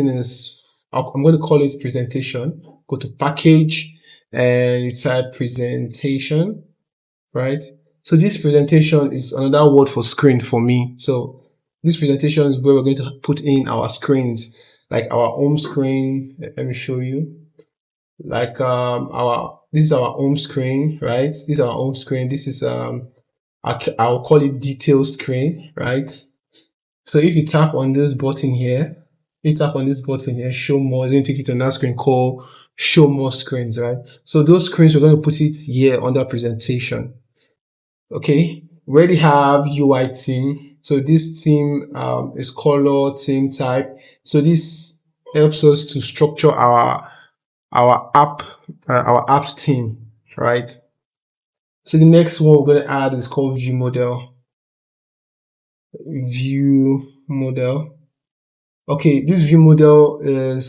is, I'm going to call it presentation. Go to package and you type presentation, right? So this presentation is another word for screen for me. So this presentation is where we're going to put in our screens, like our home screen. Let me show you. Like this is our home screen, right? This is our home screen. This is I'll call it detail screen, right? So if you tap on this button here, show more, it's going to take you to another screen called show more screens, right? So those screens, we're going to put it here under presentation. Okay, we already have UI theme. So this theme is color theme type. So this helps us to structure our app's theme, right? So the next one we're going to add is called view model. Okay, this view model is